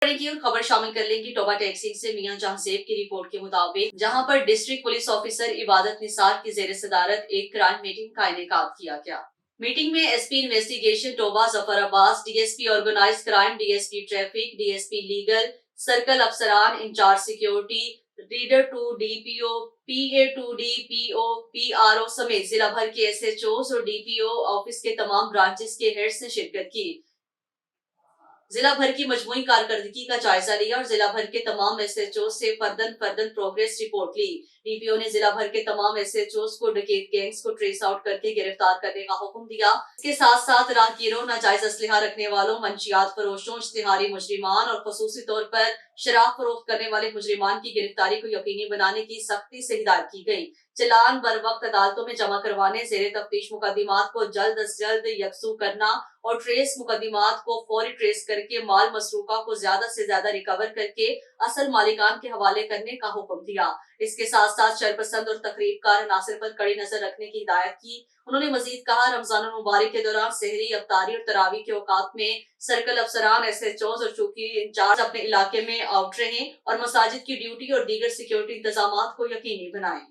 की और खबर शामिल कर लेंगी टोबा टैक्सी से मियां जहांजेब की रिपोर्ट के मुताबिक, जहां पर डिस्ट्रिक्ट पुलिस ऑफिसर इबादत निसार की जेर सदारत एक क्राइम मीटिंग का इनेकाद किया गया। मीटिंग में SP investigation Toba Zafar Abbas, DSP organize crime, DSP traffic, DSP legal, circle अफसरान in charge security, reader to DPO, PA to DPO, PRO समेत जिला भर के एसएचओ और डीपीओ ऑफिस के तमाम ब्रांचेस के हेड्स ने शिरकत की। जिला भर की मजमूई कारकर्दगी का जायजा लिया और जिला भर के तमाम एसएचओ से फर्दन प्रोग्रेस रिपोर्ट ली। डीपीओ ने जिला भर के तमाम एसएचओ को डकैत गैंग्स को ट्रेस आउट करके गिरफ्तार करने का हुक्म दिया। इसके साथ साथ राहगीरों, नाजायज असलहा रखने वालों, मंशियात फरोशों, इश्तिहारी मुजरिमान और खसूसी तौर पर शराब फरोख्त करने वाले मुजरिमान की गिरफ्तारी को यकीनी बनाने की सख्ती से हिदायत की गई। चालान बर वक्त अदालतों में जमा करवाने, जेर तफ्तीश मुकदमात को जल्द अज जल्द यकसू करना और ट्रेस मुकदमात को फौरी ट्रेस करके माल मसरूका को ज्यादा से ज्यादा रिकवर करके असल मालिकान के हवाले करने का हुक्म दिया। इसके साथ साथ शरपसंद और तकरीबकार अनासर पर कड़ी नजर रखने की हिदायत की। उन्होंने मजीद कहा, रमजान मुबारक के दौरान सहरी, अफ्तारी और तरावी के औकात में सर्कल अफसरान, एसएचओ और चौकी इंचार्ज अपने इलाके में आउट रहें और मसाजिद की ड्यूटी और दीगर सिक्योरिटी इंतजाम को यकीनी बनाएं।